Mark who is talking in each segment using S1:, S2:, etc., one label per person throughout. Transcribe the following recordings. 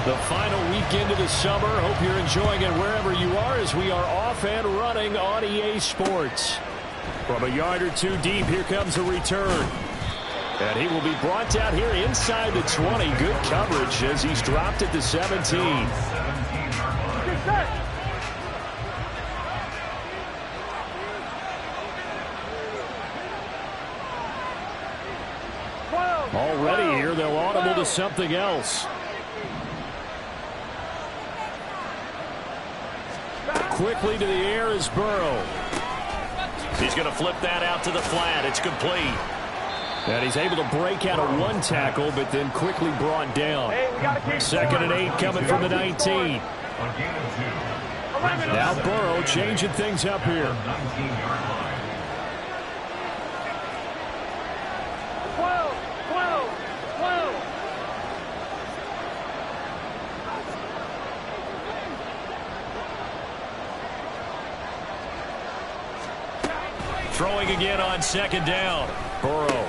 S1: The final weekend of the summer. Hope you're enjoying it wherever you are as we are off and running on EA Sports. From a yard or two deep, here comes a return. And he will be brought down here inside the 20. Good coverage as he's dropped at the 17. Already here, they'll audible to something else. Quickly to the air is Burrow. He's going to flip that out to the flat. It's complete. And he's able to break out of one tackle, but then quickly brought down. 2nd and 8 coming from the 19. Now Burrow changing things up here. Throwing again on 2nd down. Burrow.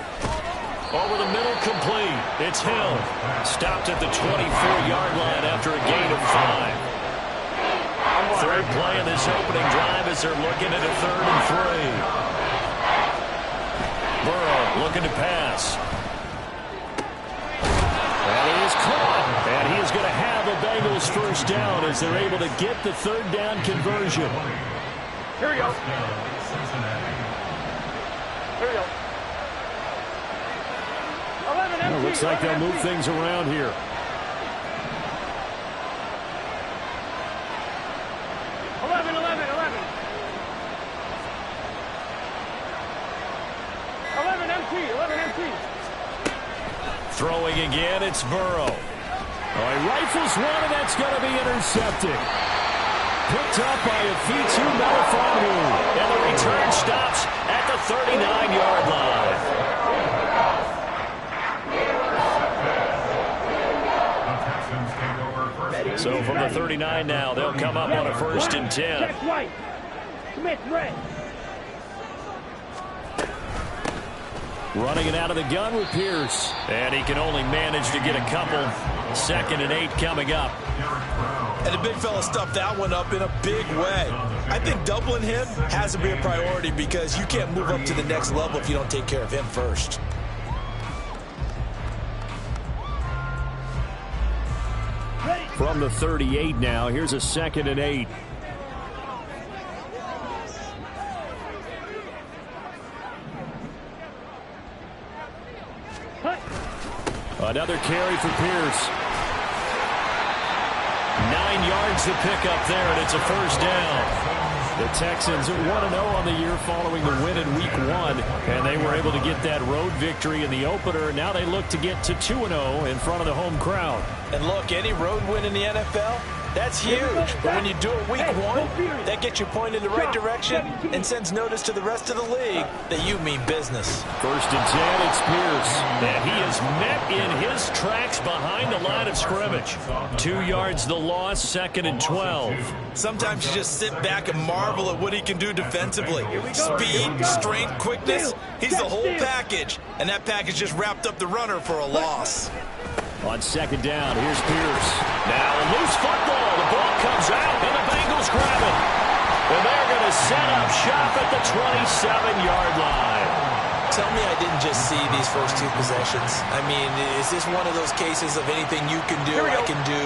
S1: Over the middle, complete. It's Hill. Stopped at the 24-yard line after a gain of 5. Third play of this opening drive as they're looking at a 3rd and 3. Burrow looking to pass. And he is caught. And he is going to have a Bengals first down as they're able to get the 3rd down conversion.
S2: Here we go. Here we go.
S1: Well, looks like they'll move things around here. Throwing again, it's Burrow. Oh, he rifles one, and that's going to be intercepted. Picked up by a Fitu Melifonwu. And the return stops at the 39-yard line. So from the 39 now, they'll come up on a 1st and 10. Running it out of the gun with Pierce. And he can only manage to get a couple. 2nd and 8 coming up.
S3: And the big fella stuffed that one up in a big way. I think doubling him has to be a priority because you can't move up to the next level if you don't take care of him first.
S1: From the 38 now, here's a 2nd and 8. Another carry for Pierce. 9 yards to pick up there, and it's a 1st down. The Texans 1-0 on the year following the win in Week 1, and they were able to get that road victory in the opener. Now they look to get to 2-0 in front of the home crowd.
S3: And look, any road win in the NFL, that's huge. But when you do it Week 1, that gets you pointed in the right direction and sends notice to the rest of the league that you mean business.
S1: 1st and 10, it's Pierce. And he is met in his tracks behind the line of scrimmage. 2 yards the loss, 2nd and 12.
S3: Sometimes you just sit back and marvel at what he can do defensively. Speed, strength, quickness, he's the whole package. And that package just wrapped up the runner for a loss.
S1: On 2nd down, here's Pierce. Now a loose football. The ball comes out, and the Bengals grab it. And they're going to set up shop at the 27-yard line.
S3: Tell me I didn't just see these first 2 possessions. I mean, is this one of those cases of anything you can do, I can do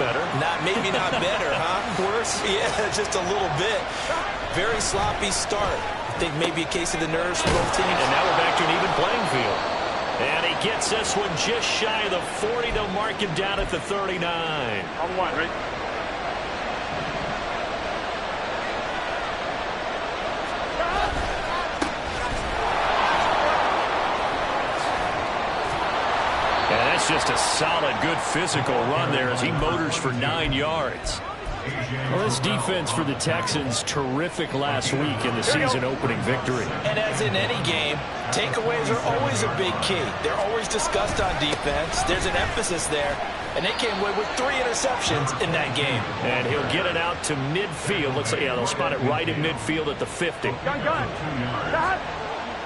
S1: better?
S3: Maybe not better, huh? Worse? Yeah, just a little bit. Very sloppy start. I think maybe a case of the nerves for both teams.
S1: And now we're back to an even playing field. And he gets this one just shy of the 40. They'll mark him down at the 39.
S2: On 1, right?
S1: And that's just a solid, good physical run there as he motors for 9 yards. Well, this defense for the Texans, terrific last week in the season opening victory.
S3: And as in any game, takeaways are always a big key. They're always discussed on defense. There's an emphasis there. And they came away with 3 interceptions in that game.
S1: And he'll get it out to midfield. Let's say, yeah, they'll spot it right in midfield at the 50.
S2: Gun.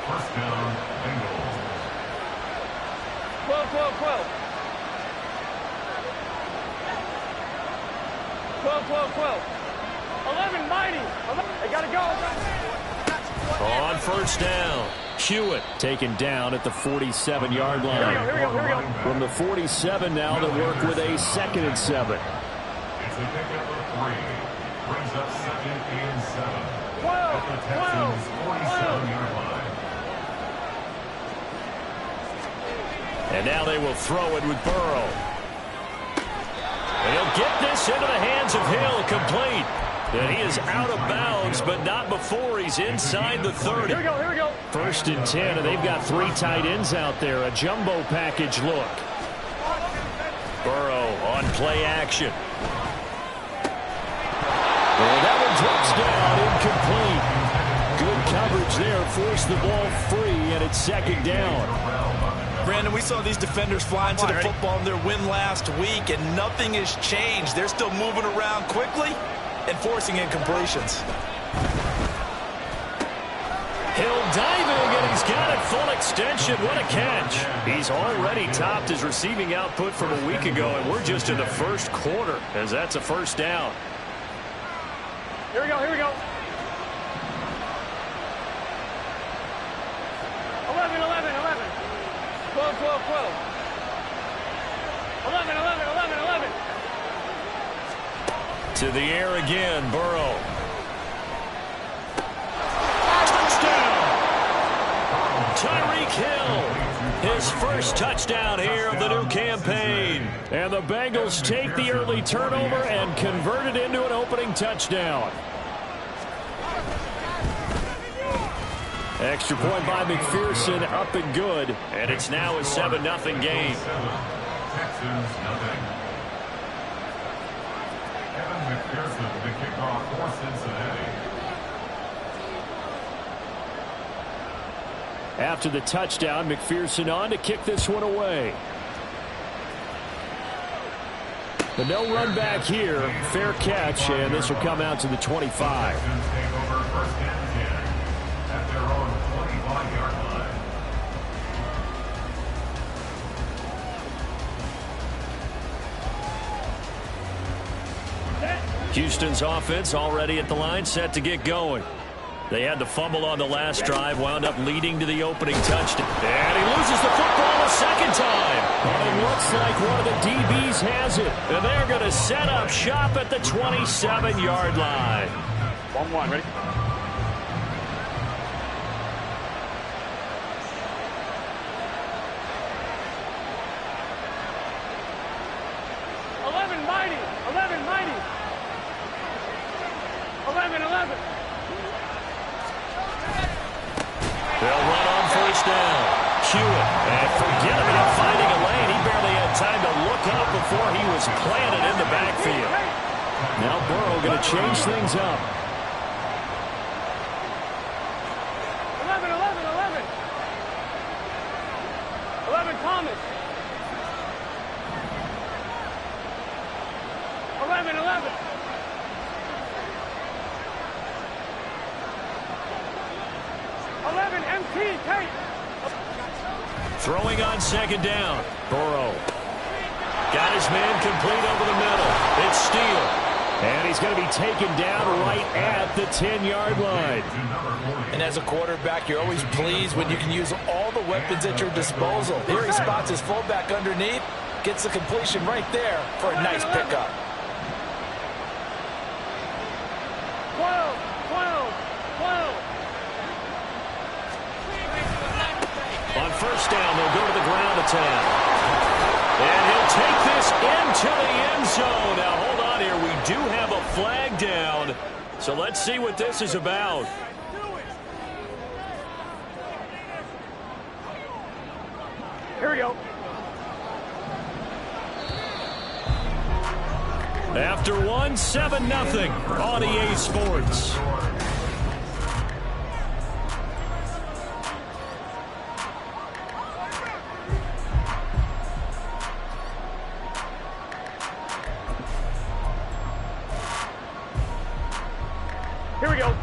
S4: First down, Bengals.
S2: 12. 12, 12, 12. 11, mighty. 11. They got to go.
S1: On first down, Hewitt taken down at the 47-yard line.
S2: Here we go.
S1: From the 47 now to work with a 2nd and 7.
S4: It's a pickup of 3. Brings up 2nd and 7.
S2: 12,
S4: At the Texans' 47-yard line.
S1: And now they will throw it with Burrow. And he'll get this into the hands of Hill, complete. And he is out of bounds, but not before he's inside the 30.
S2: Here we go.
S1: 1st and 10, and they've got 3 tight ends out there. A jumbo package look. Burrow on play action. And that one drops down, incomplete. Good coverage there, forced the ball free, and it's 2nd down.
S3: Brandon, we saw these defenders fly into the football in their win last week, and nothing has changed. They're still moving around quickly and forcing incompletions.
S1: Hill diving, and he's got it full extension. What a catch. He's already topped his receiving output from a week ago, and we're just in the 1st quarter, as that's a 1st down.
S2: Here we go. 11, 12, 12, 12. 11.
S1: To the air again, Burrow. Touchdown! Tyreek Hill, his 1st touchdown here of the new campaign. And the Bengals take the early turnover and convert it into an opening touchdown. Extra point by McPherson, up and good. And it's now a 7-0 game.
S4: Texans nothing. Kevin McPherson, the kickoff for Cincinnati.
S1: After the touchdown, McPherson on to kick this one away. The no run back here, fair catch, and this will come out to the 25.
S4: Texans take over 1st and 10 at their own 25-yard line.
S1: Houston's offense already at the line, set to get going. They had the fumble on the last drive, wound up leading to the opening touchdown. And he loses the football a 2nd time. And it looks like one of the DBs has it. And they're going to set up shop at the 27-yard line.
S2: 1-1, ready? Mighty. 11.
S1: They'll run on first down. Hewitt, and forget about finding a lane. He barely had time to look up before he was planted in the backfield. Now Burrow going to change things up.
S2: 11. 11, Thomas. 11. 11, MT, Tate.
S1: Throwing on 2nd down. Burrow. Got his man complete over the middle. It's Steele. And he's going to be taken down right at the 10-yard line.
S3: And as a quarterback, you're always pleased when you can use all the weapons at your disposal. Here he spots his fullback underneath, gets the completion right there for a nice pickup.
S2: 12.
S1: On first down, they'll go to the ground attack. And he'll take this into the end zone. Now, hold on here. We do have a flag down. So let's see what this is about.
S2: Here we go.
S1: After one, 7-0 on EA Sports.
S2: Here we go.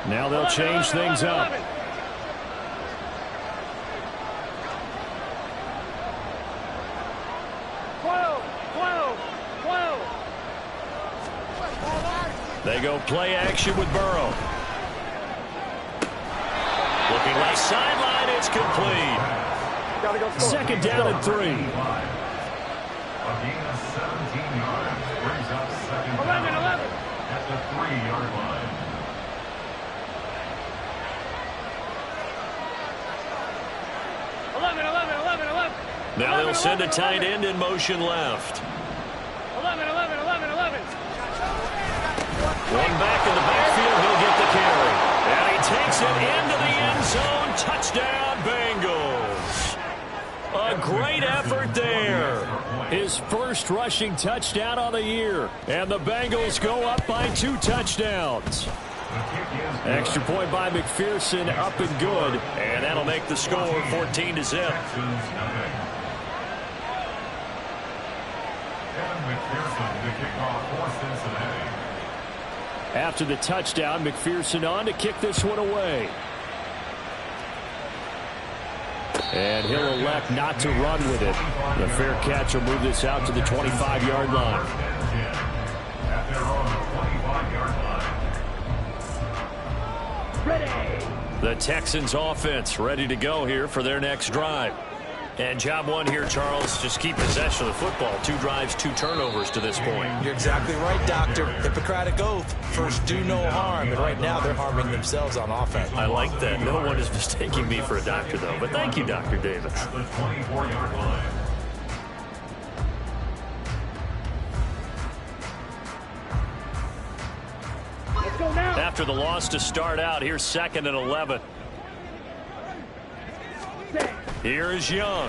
S1: Now they'll change things up. They go play action with Burrow. Looking left sideline, it's complete. Second down and 3.
S4: A gain of 17 yards brings up second down
S2: 11.
S4: at the 3-yard line.
S1: Now they'll send a tight end in motion left.
S2: 11.
S1: One back in the backfield, he'll get the carry. And he takes it into the end zone. Touchdown, Bengals. A great effort there. His first rushing touchdown on the year. And the Bengals go up by 2 touchdowns. Extra point by McPherson, up and good. And that'll make the score 14-0. After the touchdown, McPherson on to kick this one away. And he'll elect not to run with it. The fair catch will move this out to the 25-yard line. The Texans offense ready to go here for their next drive. And job one here, Charles, just keep possession of the football. 2 drives, 2 turnovers to this point.
S3: You're exactly right, Doctor. Hippocratic oath. First, do no harm. And right now, they're harming themselves on offense.
S1: I like that. No one is mistaking me for a doctor, though. But thank you, Dr. Davis.
S4: At the 24-yard line.
S2: Let's go now.
S1: After the loss to start out, here's 2nd and 11. Here is Young.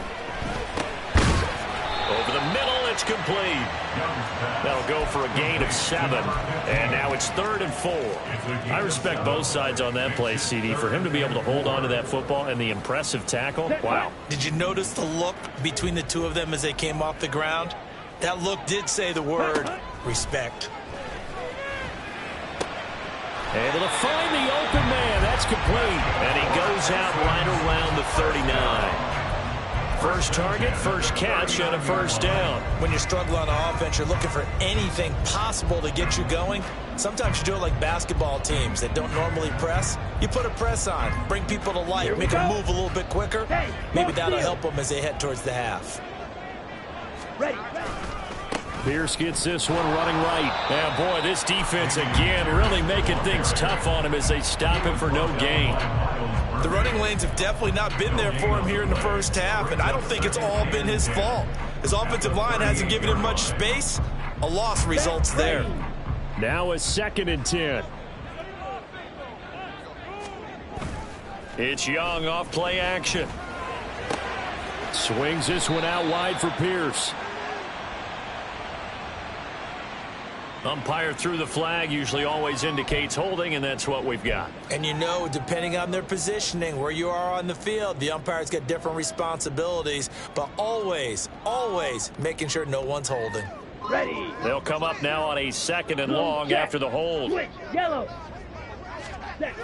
S1: Over the middle, it's complete. That'll go for a gain of 7. And now it's 3rd and 4. I respect both sides on that play, CD. For him to be able to hold on to that football and the impressive tackle, wow.
S3: Did you notice the look between the two of them as they came off the ground? That look did say the word respect.
S1: Able to find the open man. That's complete. And he goes out right around the 39. First target, first catch, and a first down.
S3: When you struggle on offense, you're looking for anything possible to get you going. Sometimes you do it like basketball teams that don't normally press. You put a press on, bring people to life, make them move a little bit quicker. Maybe that'll help them as they head towards the half.
S2: Ready.
S1: Pierce gets this one running right. And boy, this defense again really making things tough on him as they stop him for no gain.
S3: The running lanes have definitely not been there for him here in the first half, and I don't think it's all been his fault. His offensive line hasn't given him much space. A loss results there.
S1: Now a 2nd and 10. It's Young off play action. Swings this one out wide for Pierce. Umpire threw the flag, usually always indicates holding, and that's what we've got.
S3: And you know, depending on their positioning, where you are on the field, the umpire's got different responsibilities, but always, always making sure no one's holding.
S2: Ready.
S1: They'll come up now on a 2nd and long after the hold.
S2: Switch. Yellow. Set.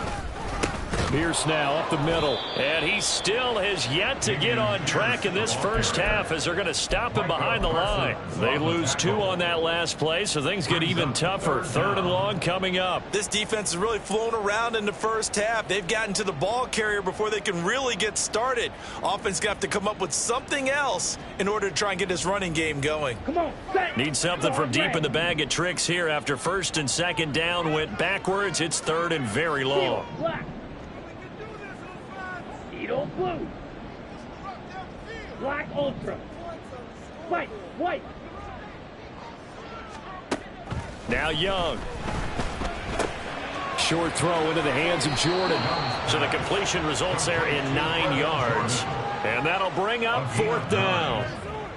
S1: Pierce now up the middle, and he still has yet to get on track in this first half as they're going to stop him behind the line. They lose 2 on that last play, so things get even tougher. 3rd and long coming up.
S3: This defense has really flown around in the first half. They've gotten to the ball carrier before they can really get started. Offense got to come up with something else in order to try and get this running game going.
S2: Come on. Set.
S1: Need something from deep in the bag of tricks here after 1st and 2nd down went backwards. It's 3rd and very long.
S2: Black. Edo blue. Black ultra. White. White.
S1: Now Young. Short throw into the hands of Jordan. So the completion results there in 9 yards. And that'll bring up 4th down.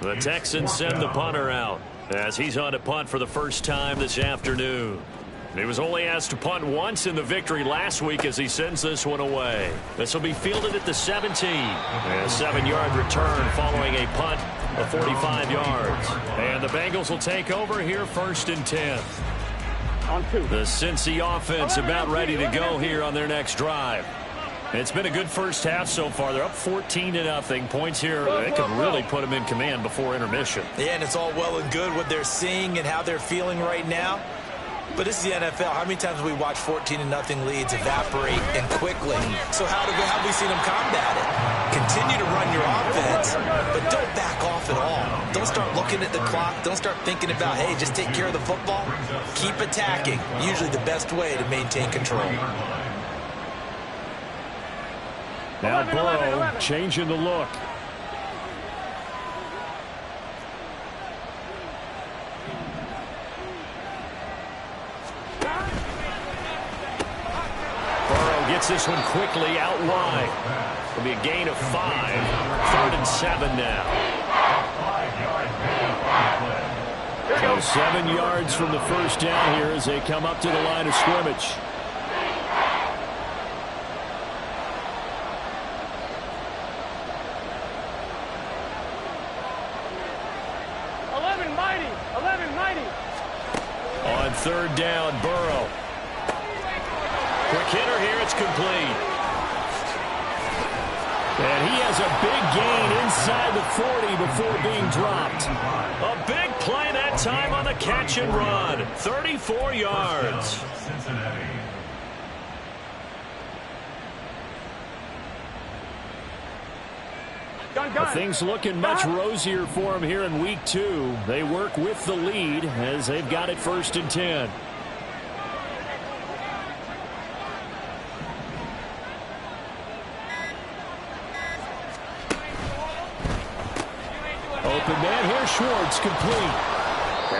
S1: The Texans send the punter out as he's on to punt for the first time this afternoon. He was only asked to punt once in the victory last week as he sends this one away. This will be fielded at the 17. A 7-yard return following a punt of 45 yards. And the Bengals will take over here 1st and 10.
S2: On 2.
S1: The Cincy offense about ready to go here on their next drive. It's been a good first half so far. They're up 14-0. Points here, they could really put them in command before intermission.
S3: Yeah, and it's all well and good what they're seeing and how they're feeling right now. But this is the NFL. How many times have we watched 14-0 leads evaporate and quickly? So how have we seen them combat it? Continue to run your offense, but don't back off at all. Don't start looking at the clock. Don't start thinking about, hey, just take care of the football. Keep attacking. Usually the best way to maintain control.
S1: Now Burrow changing the look. Gets this one quickly out wide. It'll be a gain of 5. 3rd and 7 now. So 7 yards from the first down here as they come up to the line of scrimmage. On 3rd down, Burrow. Quick hitter here, it's complete. And he has a big gain inside the 40 before being dropped. A big play that time on the catch and run. 34 yards. Things looking much rosier for him here in week 2. They work with the lead as they've got it 1st and 10. Open man here, Schwartz, complete.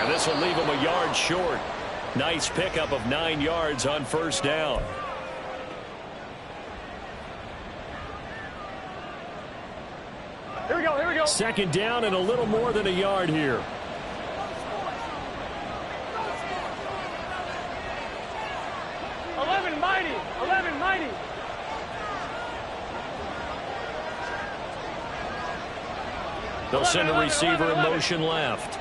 S1: And this will leave him a yard short. Nice pickup of 9 yards on 1st down.
S2: Here we go, here we go.
S1: 2nd down and a little more than a yard here.
S2: Mighty.
S1: They'll send a receiver in motion left.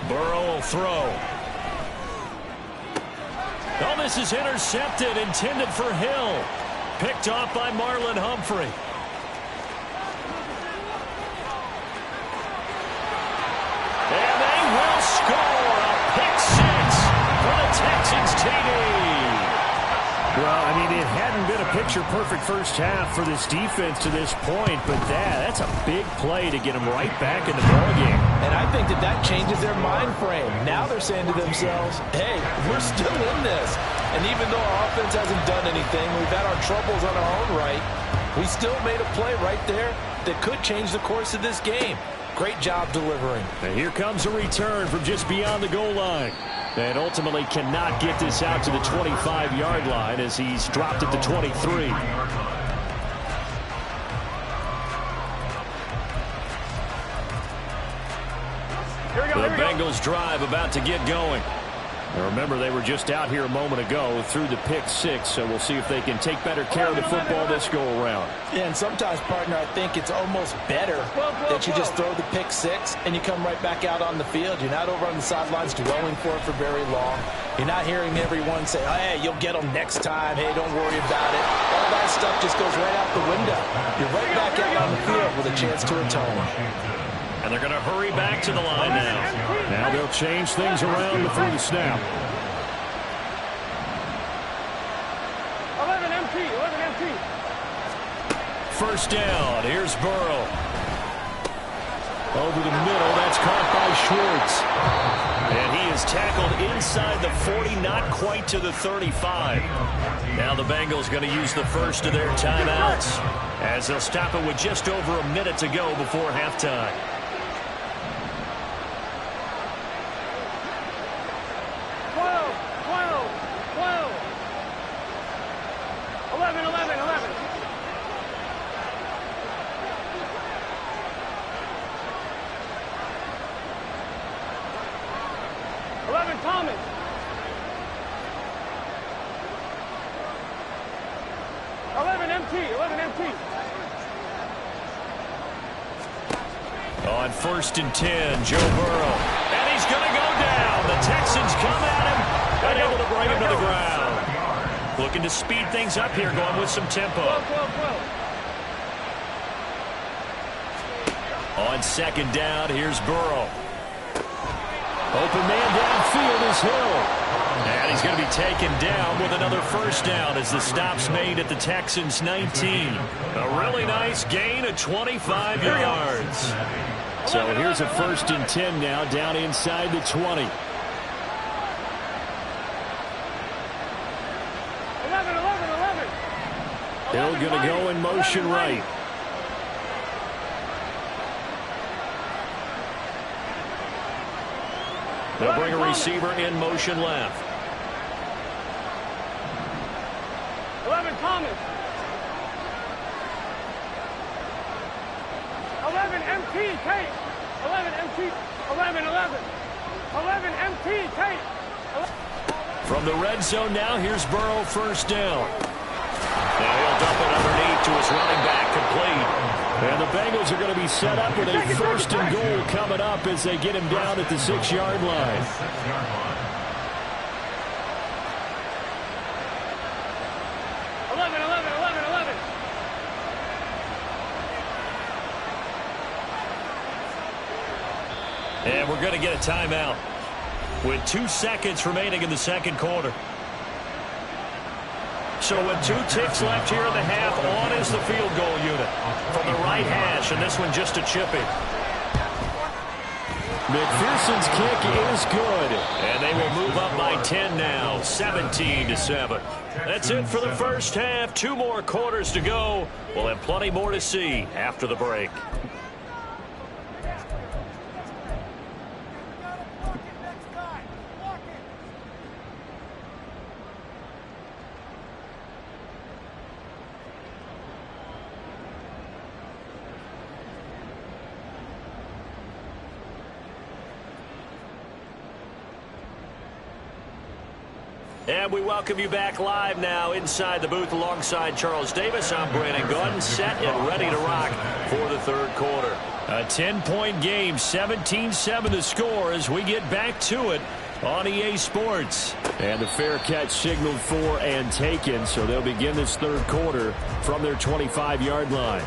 S1: Burrow will throw. Oh, this is intercepted, intended for Hill. Picked off by Marlon Humphrey. And they will score a pick 6 for the Texans TD. Well, I mean, it hadn't been a picture-perfect first half for this defense to this point, but that's a big play to get them right back in the ballgame.
S3: And I think that changes their mind frame. Now they're saying to themselves, hey, we're still in this. And even though our offense hasn't done anything, we've had our troubles on our own right, we still made a play right there that could change the course of this game. Great job delivering.
S1: And here comes a return from just beyond the goal line. And ultimately cannot get this out to the 25-yard line as he's dropped at the 23. The Bengals drive about to get going. Now remember, they were just out here a moment ago through the pick 6, so we'll see if they can take better care of the football this go-around.
S3: Yeah, and sometimes, partner, I think it's almost better that you just throw the pick 6 and you come right back out on the field. You're not over on the sidelines dwelling for it for very long. You're not hearing everyone say, hey, you'll get them next time. Hey, don't worry about it. All that stuff just goes right out the window. You're right back out on the field with a chance to atone.
S1: And they're going to hurry back to the line now. Now they'll change things around before the snap.
S2: 11 empty.
S1: 1st down. Here's Burrow. Over the middle. That's caught by Schwartz. And he is tackled inside the 40, not quite to the 35. Now the Bengals going to use the first of their timeouts as they'll stop it with just over a minute to go before halftime.
S2: 11, Thomas. 11 empty.
S1: On 1st and 10, Joe Burrow. And he's going to go down. The Texans come at him, unable to bring him to the ground. Looking to speed things up here, going with some tempo. On second down, here's Burrow. Open man downfield is Hill. And he's going to be taken down with another first down as the stop's made at the Texans' 19. A really nice gain of 25 yards. So here's a 1st and 10 now, down inside the 20.
S2: 11, 11, 11.
S1: Hill going to go in motion right. They'll bring a receiver in motion left.
S2: 11 Thomas. 11 MT Tate. 11 MT. 11 11. 11 MT Tate.
S1: From the red zone now, here's Burrow, first down. Now he'll dump it underneath to his running back, complete. And the Bengals are going to be set up with a 1st and goal coming up as they get him down at the 6-yard line.
S2: 11, 11, 11, 11.
S1: And we're going to get a timeout with 2 seconds remaining in the second quarter. So with 2 ticks left here in the half, on is the field goal unit from the right hash, and this one just a chippy. McPherson's kick is good, and they will move up by 10 now, 17-7. That's it for the first half. 2 more quarters to go. We'll have plenty more to see after the break. And we welcome you back live now inside the booth alongside Charles Davis. I'm Brandon Gordon, set and ready to rock for the third quarter. A 10-point game, 17-7 the score as we get back to it on EA Sports. And the fair catch signaled for and taken, so they'll begin this third quarter from their 25-yard line.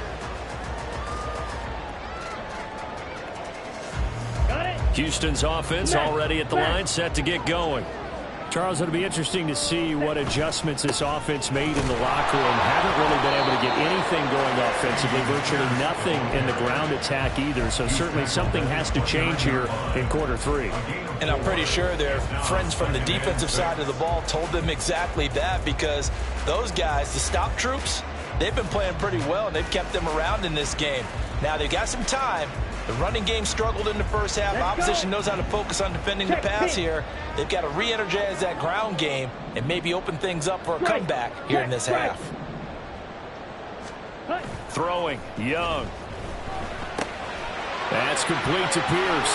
S1: Houston's offense already at the line, set to get going. Charles, it'll be interesting to see what adjustments this offense made in the locker room. Haven't really been able to get anything going offensively, virtually nothing in the ground attack either. So certainly something has to change here in quarter 3.
S3: And I'm pretty sure their friends from the defensive side of the ball told them exactly that, because those guys, the stop troops, they've been playing pretty well, and they've kept them around in this game. Now, they've got some time. The running game struggled in the first half. Opposition knows how to focus on defending the pass here. They've got to re-energize that ground game and maybe open things up for a comeback here in this half.
S1: Throwing, Young. That's complete to Pierce.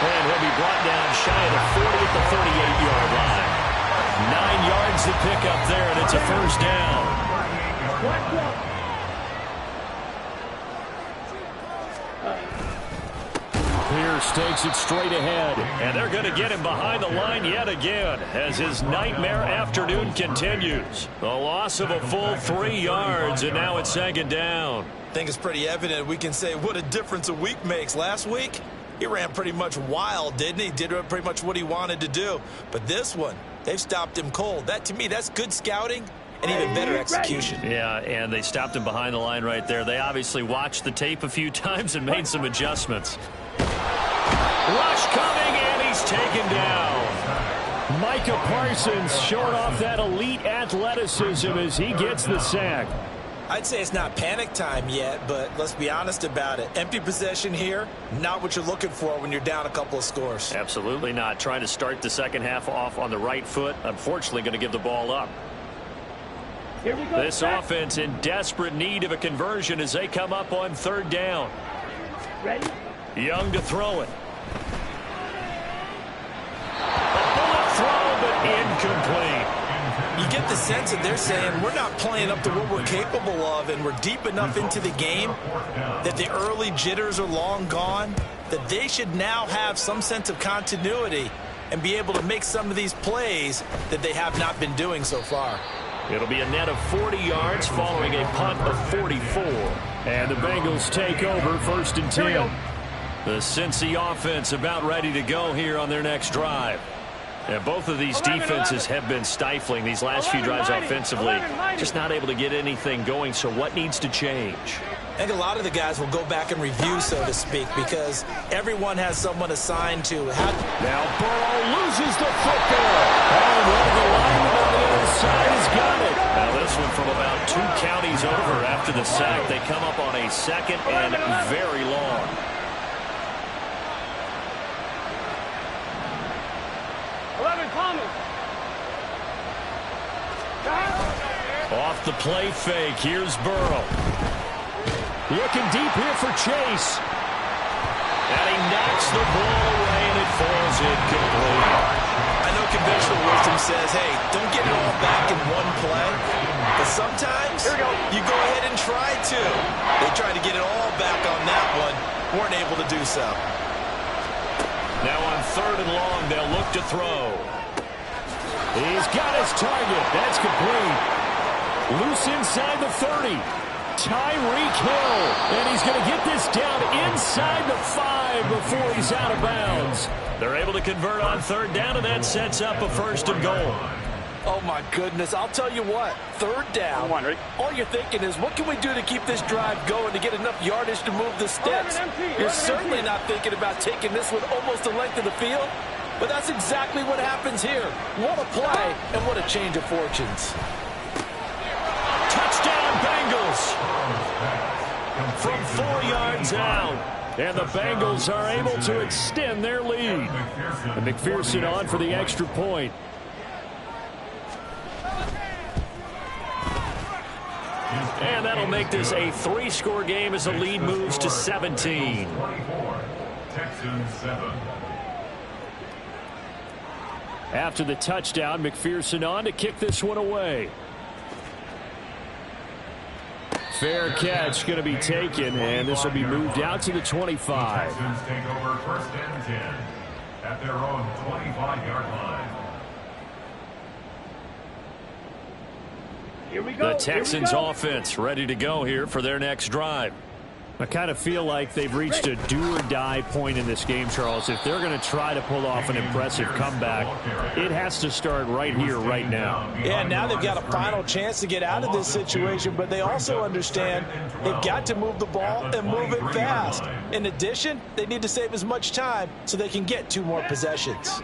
S1: And he'll be brought down shy of the 40 at the 38-yard line. 9 yards to pick up there, and it's a first down. Pierce takes it straight ahead, and they're going to get him behind the line yet again as his nightmare afternoon continues. The loss of a full 3 yards, and now it's second down.
S3: I think it's pretty evident. We can say what a difference a week makes. Last week, he ran pretty much wild, didn't he? Did pretty much what he wanted to do. But this one, they've stopped him cold. That, to me, that's good scouting and even better execution.
S1: Yeah, and they stopped him behind the line right there. They obviously watched the tape a few times and made some adjustments. Rush coming, and he's taken down. Micah Parsons showing off that elite athleticism as he gets the sack.
S3: I'd say it's not panic time yet, but let's be honest about it. Empty possession here, not what you're looking for when you're down a couple of scores.
S1: Absolutely not. Trying to start the second half off on the right foot. Unfortunately, going to give the ball up.
S2: Here we go.
S1: This offense in desperate need of a conversion as they come up on third down.
S2: Ready?
S1: Young to throw it. A bullet throw, but incomplete.
S3: You get the sense that they're saying we're not playing up to what we're capable of, and we're deep enough into the game that the early jitters are long gone, that they should now have some sense of continuity and be able to make some of these plays that they have not been doing so far.
S1: It'll be a net of 40 yards following a punt of 44. And the Bengals take over 1st and 10.
S5: The Cincy offense about ready to go here on their next drive. And both of these defenses have been stifling these last few drives offensively. Just not able to get anything going, so what needs to change?
S3: I think a lot of the guys will go back and review, so to speak, because everyone has someone assigned to.
S1: Now Burrow loses the football. And one of the linemen on the other side has got it.
S5: Now this one from about 2 counties over after the sack. They come up on a 2nd and very long. Off the play fake. Here's Burrow.
S1: Looking deep here for Chase.
S5: And he knocks the ball away, and it falls incomplete.
S3: I know conventional wisdom says, hey, don't get it all back in one play. But sometimes you go ahead and try to. They tried to get it all back on that one. Weren't able to do so.
S5: Now on 3rd and long, they'll look to throw.
S1: He's got his target. That's complete. Loose inside the 30. Tyreek Hill. And he's going to get this down inside the 5 before he's out of bounds.
S5: They're able to convert on 3rd down, and that sets up a 1st and goal.
S3: Oh, my goodness. I'll tell you what. 3rd down. All you're thinking is, what can we do to keep this drive going to get enough yardage to move the sticks? You're certainly not thinking about taking this one almost the length of the field. But that's exactly what happens here. What a play and what a change of fortunes.
S1: Touchdown, Bengals. From 4 yards out. And the Bengals are able to extend their lead. And McPherson on for the extra point.
S5: And that'll make this a 3-score game as the lead moves to 17.
S4: Texans 7.
S1: After the touchdown, McPherson on to kick this one away. Fair catch going to be taken, and this will be moved out to the 25.
S4: Texans take over 1st and 10 at their own 25-yard line.
S2: Here we go.
S5: The Texans offense ready to go here for their next drive.
S1: I kind of feel like they've reached a do-or-die point in this game, Charles. If they're going to try to pull off an impressive comeback, it has to start right here, right now.
S3: Yeah, now they've got a final chance to get out of this situation, but they also understand they've got to move the ball and move it fast. In addition, they need to save as much time so they can get 2 more possessions.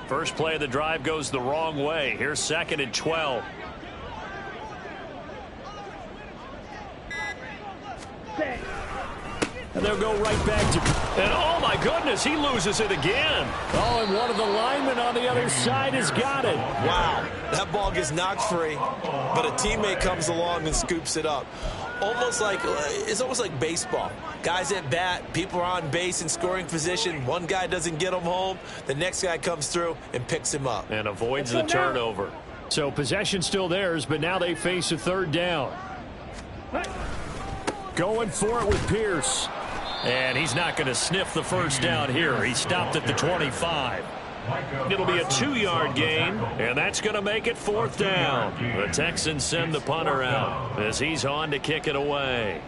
S5: First play of the drive goes the wrong way. Here's 2nd and 12.
S1: And they'll go right back to...
S5: And oh my goodness, he loses it again.
S1: Oh, and one of the linemen on the other side has got it.
S3: Wow, that ball gets knocked free, but a teammate comes along and scoops it up. It's almost like baseball. Guys at bat, people are on base in scoring position. One guy doesn't get him home. The next guy comes through and picks him up.
S5: And avoids the turnover.
S1: So possession still theirs, but now they face a 3rd down. Going for it with Pierce.
S5: And he's not going to sniff the 1st down here. He stopped at the 25. It'll be a 2-yard gain, and that's going to make it 4th down. The Texans send the punter out as he's on to kick it away.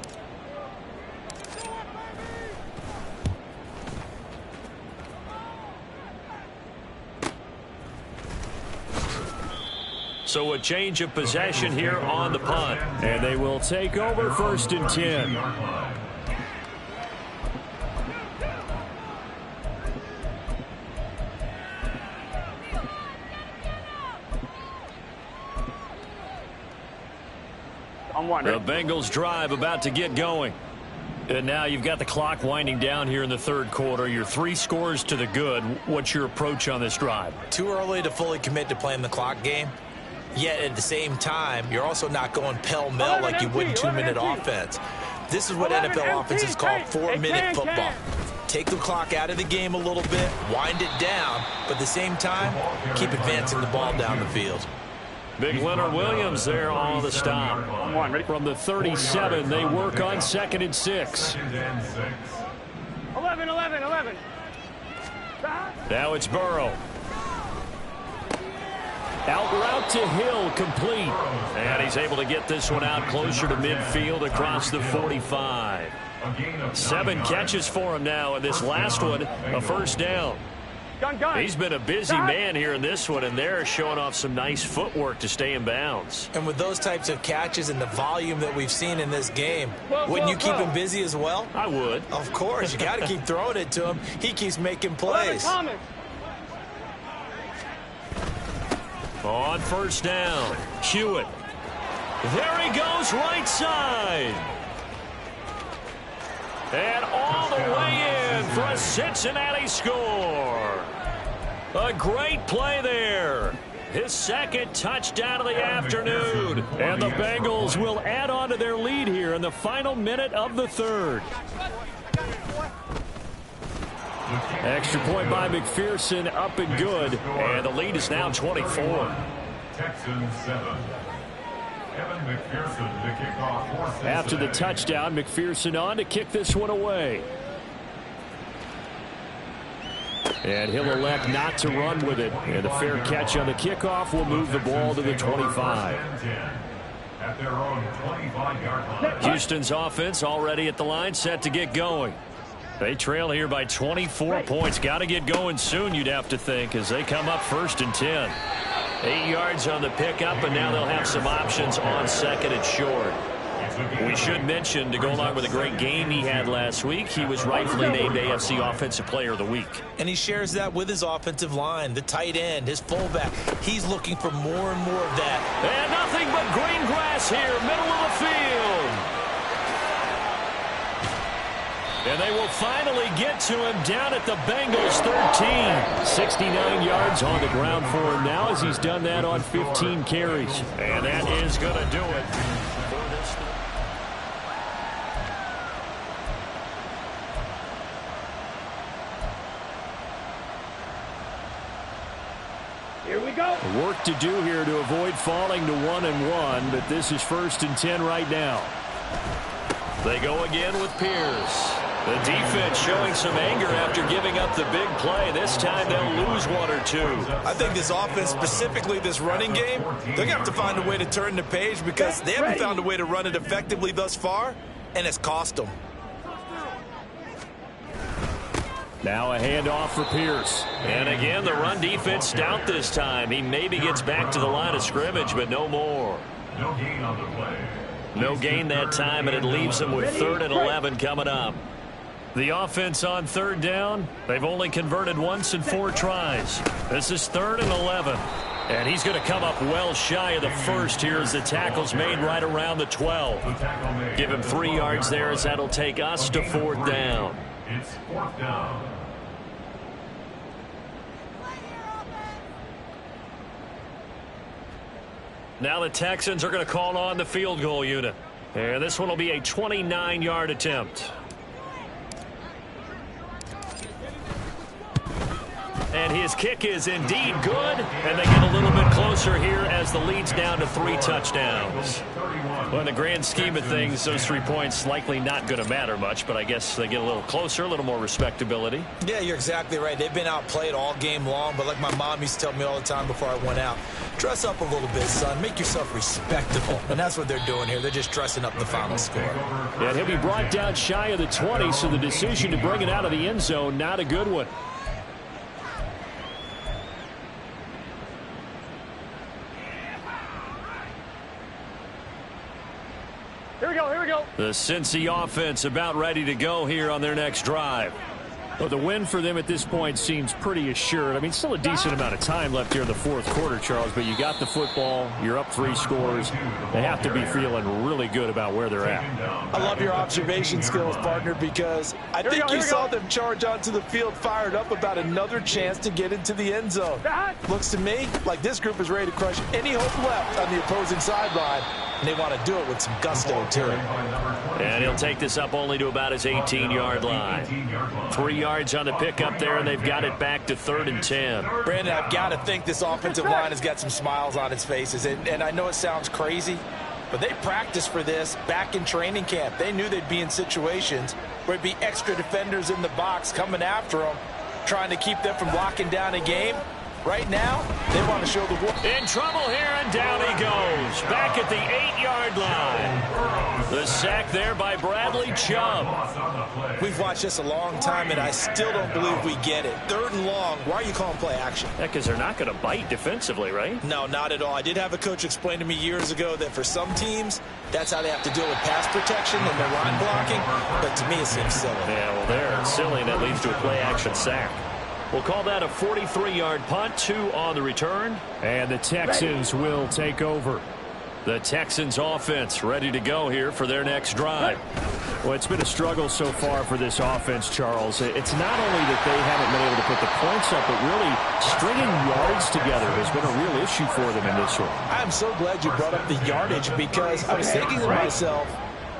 S5: So a change of possession here on the punt.
S1: And they will take over 1st and 10.
S5: The Bengals drive about to get going. And now you've got the clock winding down here in the 3rd quarter. You're 3 scores to the good. What's your approach on this drive?
S3: Too early to fully commit to playing the clock game. Yet at the same time, you're also not going pell-mell like you would in 2-minute offense. This is what NFL offenses call 4-minute football. Take the clock out of the game a little bit, wind it down, but at the same time, keep advancing the ball down the field.
S5: Big Leonard Williams there on the stop.
S1: From the 37, they work on 2nd and 6.
S2: 11.
S5: Now it's Burrow.
S1: Out route to Hill, complete.
S5: And he's able to get this one out closer to midfield across the 45. 7 catches for him now, and this last one, a first down. He's been a busy man here in this one, and they're showing off some nice footwork to stay in bounds.
S3: And with those types of catches and the volume that we've seen in this game, wouldn't you keep him busy as well?
S5: I would.
S3: Of course. You got to keep throwing it to him. He keeps making plays.
S5: On first down, Hewitt. There he goes, right side. And all the way in for a Cincinnati score. A great play there. His second touchdown of the afternoon. And the Bengals will add on to their lead here in the final minute of the third. Extra point by McPherson, up and good. And the lead is now 24.
S4: Texans 7. McPherson to kick off.
S1: After the touchdown, McPherson on to kick this one away. And he'll elect not to run with it. And the fair catch on the kickoff will move the ball to the 25.
S4: At their own 25-yard line.
S5: Houston's offense already at the line, set to get going. They trail here by 24 points. Got to get going soon, you'd have to think, as they come up 1st and 10. 8 yards on the pickup, and now they'll have some options on 2nd and short. We should mention, to go along with a great game he had last week, he was rightfully named AFC Offensive Player of the Week.
S3: And he shares that with his offensive line, the tight end, his fullback. He's looking for more and more of that.
S5: And nothing but green grass here, middle of the field. And they will finally get to him down at the Bengals 13. 69 yards on the ground for him now, as he's done that on 15 carries. And that is going to do it for this.
S2: Here we go.
S1: Work to do here to avoid falling to 1-1, but this is 1st and 10 right now.
S5: They go again with Pierce. The defense showing some anger after giving up the big play. This time they'll lose 1 or 2.
S3: I think this offense, specifically this running game, they're going to have to find a way to turn the page because they haven't found a way to run it effectively thus far, and it's cost them.
S1: Now a handoff for Pierce.
S5: And again, the run defense stout this time. He maybe gets back to the line of scrimmage, but no more.
S4: No gain on the play.
S5: No gain that time, and it leaves him with 3rd and 11 coming up. The offense on 3rd down, they've only converted once in 4 tries. This is 3rd and 11. And he's going to come up well shy of the first here as the tackle's made right around the 12. Give him 3 yards there, as that'll take us to 4th down.
S4: It's 4th down.
S5: Now the Texans are going to call on the field goal unit. And this one will be a 29-yard attempt. And his kick is indeed good, and they get a little bit closer here as the lead's down to 3 touchdowns. Well, in the grand scheme of things, those 3 points likely not going to matter much, but I guess they get a little closer, a little more respectability.
S3: Yeah, you're exactly right. They've been outplayed all game long, but like my mom used to tell me all the time before I went out, dress up a little bit, son. Make yourself respectable. And that's what they're doing here. They're just dressing up the final score.
S1: And he'll be brought down shy of the 20, so the decision to bring it out of the end zone, not a good one.
S2: Here we go, here we go.
S5: The Cincy offense about ready to go here on their next drive.
S1: Well, the win for them at this point seems pretty assured. I mean, still a decent amount of time left here in the 4th quarter, Charles, but you got the football, you're up 3 scores. They have to be feeling really good about where they're at.
S6: I love your observation skills, partner, because I think you saw them charge onto the field fired up about another chance to get into the end zone. Looks to me like this group is ready to crush any hope left on the opposing sideline, and they want to do it with some gusto, too.
S5: And he'll take this up only to about his 18-yard line. 3 yards on the pickup there, and they've got it back to 3rd and 10.
S3: Brandon, I've got to think this offensive line has got some smiles on its faces. And I know it sounds crazy, but they practiced for this back in training camp. They knew they'd be in situations where there'd be extra defenders in the box coming after them, trying to keep them from locking down a game.
S6: Right now, they want to show the world.
S5: In trouble here, and down he goes. Back at the 8-yard line. The sack there by Bradley Chubb.
S3: We've watched this a long time, and I still don't believe we get it. 3rd and long. Why are you calling play action?
S5: Yeah, because they're not going to bite defensively, right?
S3: No, not at all. I did have a coach explain to me years ago that for some teams, that's how they have to deal with pass protection and their line blocking. But to me, it seems silly.
S5: Yeah, well, there, it's silly, and that leads to a play-action sack. We'll call that a 43-yard punt, 2 on the return.
S1: And the Texans will take over.
S5: The Texans offense ready to go here for their next drive.
S1: Well, it's been a struggle so far for this offense, Charles. It's not only that they haven't been able to put the points up, but really stringing yards together has been a real issue for them in this one.
S6: I'm so glad you brought up the yardage, because I was thinking to myself,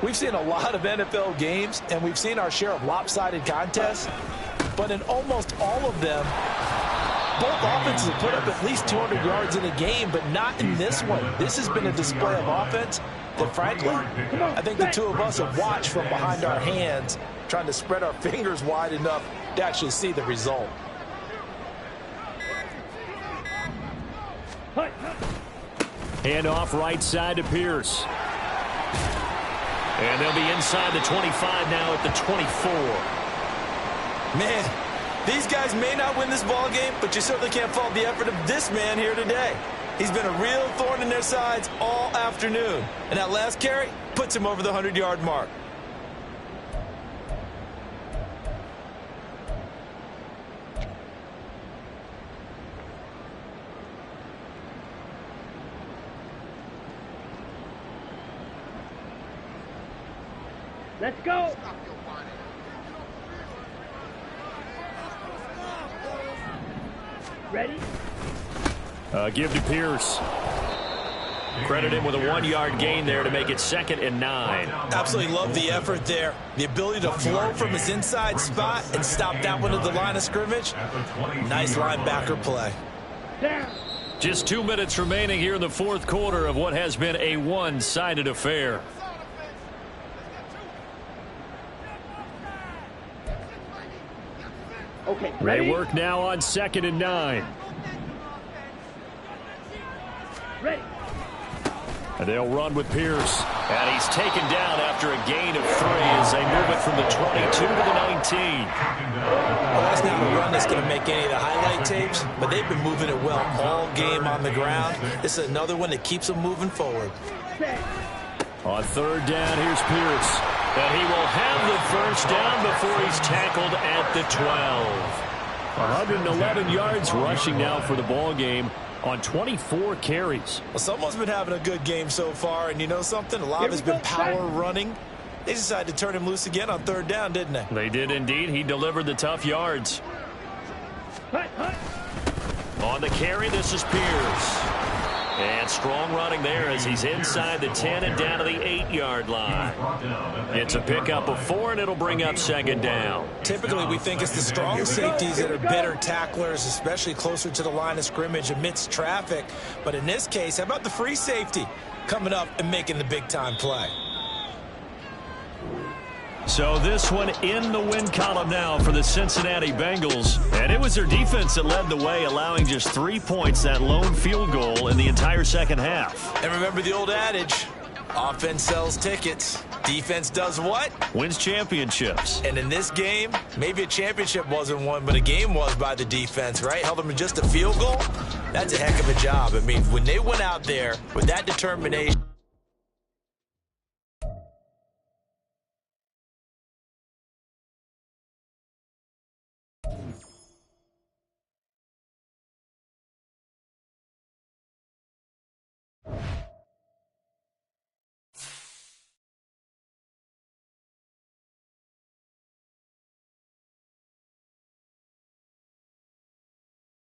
S6: we've seen a lot of NFL games, and we've seen our share of lopsided contests, but in almost all of them, both offenses have put up at least 200 yards in a game, but not in this one. This has been a display of offense that, frankly, I think the two of us have watched from behind our hands, trying to spread our fingers wide enough to actually see the result.
S1: Hand off right side to Pierce.
S5: And they'll be inside the 25 now at the 24.
S3: Man, these guys may not win this ball game, but you certainly can't fault the effort of this man here today. He's been a real thorn in their sides all afternoon. And that last carry puts him over the 100-yard mark.
S2: Let's go. Ready?
S1: Give to Pierce.
S5: Credit him with a 1-yard gain there to make it 2nd and 9.
S3: Absolutely love the effort there. The ability to flow from his inside spot and stop that one at the line of scrimmage. Nice linebacker play.
S2: Down.
S5: Just 2 minutes remaining here in the 4th quarter of what has been a one-sided affair.
S2: Okay,
S1: They
S2: ready?
S1: work now on 2nd and 9.
S2: Ready.
S1: And they'll run with Pierce.
S5: And he's taken down after a gain of 3 as they move it from the 22 to the 19.
S3: Well, that's not a run that's going to make any of the highlight tapes, but they've been moving it well all game on the ground. This is another one that keeps them moving forward.
S2: Set.
S1: On 3rd down, here's Pierce.
S5: And he will have the first down before he's tackled at the 12.
S1: 111 yards rushing now for the ball game on 24 carries.
S3: Well, someone's been having a good game so far, and you know something? A lot of it's been power running. They decided to turn him loose again on 3rd down, didn't they?
S5: They did indeed. He delivered the tough yards.
S2: Hut, hut.
S5: On the carry, this is Pierce. And strong running there as he's inside the 10 and down to the 8-yard line. It's a pickup of 4, and it'll bring up 2nd down.
S3: Typically, we think it's the strong safeties that are better tacklers, especially closer to the line of scrimmage amidst traffic. But in this case, how about the free safety coming up and making the big-time play?
S5: So this one in the win column now for the Cincinnati Bengals. And it was their defense that led the way, allowing just 3 points, that lone field goal in the entire second half.
S3: And remember the old adage, offense sells tickets. Defense does what?
S5: Wins championships.
S3: And in this game, maybe a championship wasn't won, but a game was by the defense, right? Held them to just a field goal. That's a heck of a job. I mean, when they went out there with that determination.